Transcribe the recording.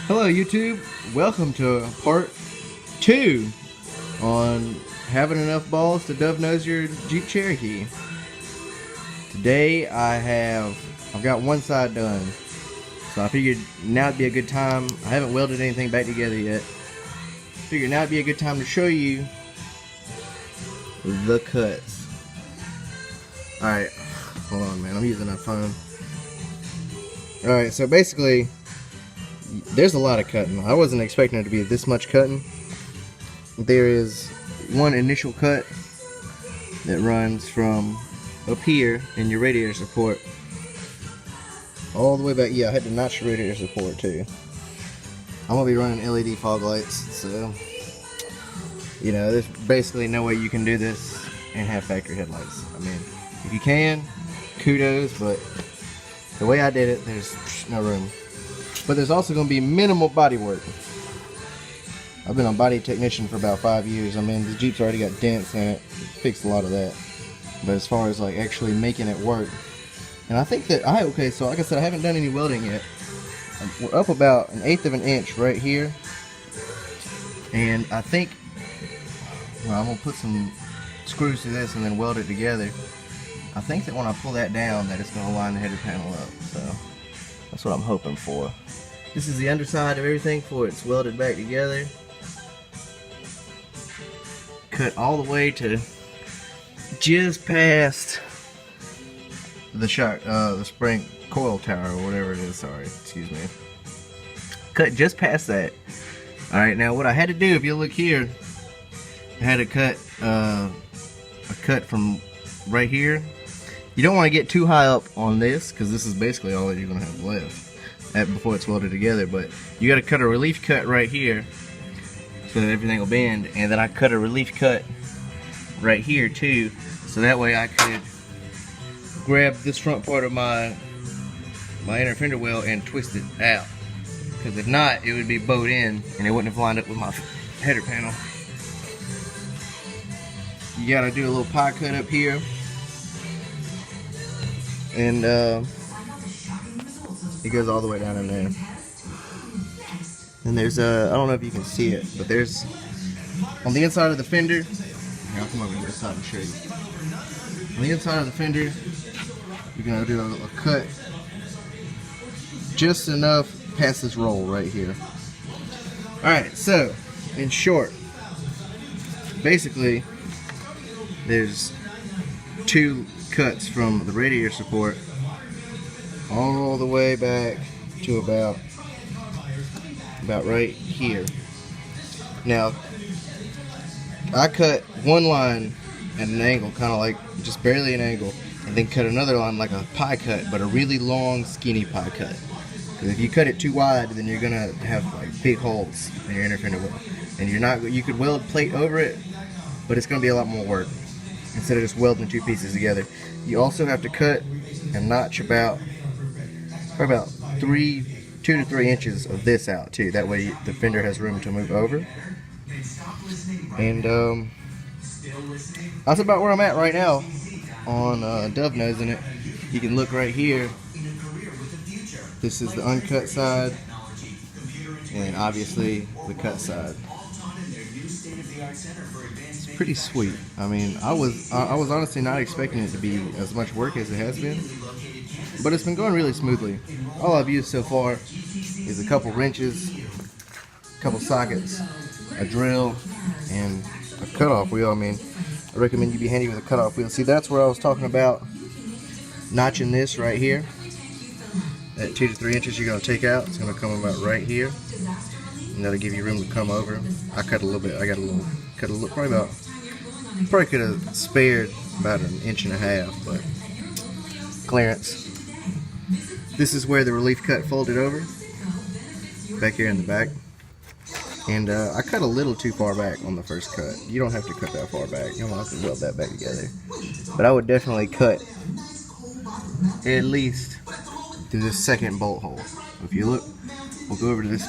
Hello YouTube, welcome to part 2 on having enough balls to dove nose your Jeep Cherokee. Today I've got one side done, so I figured now would be a good time. I haven't welded anything back together yet. Figured now would be a good time to show you the cuts. Alright, hold on man, I'm using my phone. Alright, so basically there's a lot of cutting. I wasn't expecting it to be this much cutting. There is one initial cut that runs from up here in your radiator support all the way back. Yeah, I had to notch the radiator support too. I'm gonna be running LED fog lights, so you know there's basically no way you can do this and have factory headlights. I mean, if you can, kudos, but the way I did it, there's no room. But there's also going to be minimal body work. I've been a body technician for about 5 years. I mean, the Jeep's already got dents in it. Fixed a lot of that. But as far as like actually making it work, and I think that okay. So like I said, I haven't done any welding yet. We're up about 1/8 of an inch right here, and I think, well, I'm gonna put some screws to this and then weld it together. I think that when I pull that down, that it's gonna line the header panel up. So that's what I'm hoping for. This is the underside of everything before it's welded back together. Cut all the way to just past the the spring coil tower or whatever it is. Sorry, excuse me. Cut just past that. All right, now what I had to do, if you look here, I had to cut a cut from right here. You don't want to get too high up on this because this is basically all that you're going to have left before it's welded together. But you got to cut a relief cut right here so that everything will bend, and then I cut a relief cut right here too, so that way I could grab this front part of my inner fender well and twist it out. Because if not, it would be bowed in and it wouldn't have lined up with my header panel. You got to do a little pie cut up here. And it goes all the way down in there. And there's I don't know if you can see it, but there's on the inside of the fender. Here, I'll come over to this side and show you. On the inside of the fender, you're gonna do a cut just enough past this roll right here. All right, so in short, basically, there's two cuts from the radiator support all the way back to about right here. Now I cut one line at an angle, kind of like just barely an angle, and then cut another line like a pie cut, but a really long skinny pie cut. Because if you cut it too wide, then you're gonna have like big holes in your inner fender well, and you could weld plate over it, but it's gonna be a lot more work instead of just welding two pieces together. You also have to cut and notch about 2 to 3 inches of this out too. That way the fender has room to move over. And that's about where I'm at right now on dove nosing it. You can look right here. This is the uncut side, and obviously the cut side. It's pretty sweet. I mean, I was honestly not expecting it to be as much work as it has been, but it's been going really smoothly. All I've used so far is a couple wrenches, a couple sockets, a drill, and a cutoff wheel. I mean, I recommend you be handy with a cutoff wheel. See, that's where I was talking about notching this right here. That 2 to 3 inches you're going to take out, it's going to come about right here, and that'll give you room to come over. I cut a little bit. I got a little, probably could have spared about 1.5 inches, but clearance. This is where the relief cut folded over, back here in the back. And I cut a little too far back on the first cut. You don't have to cut that far back. You don't have to weld that back together. But I would definitely cut at least to this second bolt hole. If you look, we'll go over to this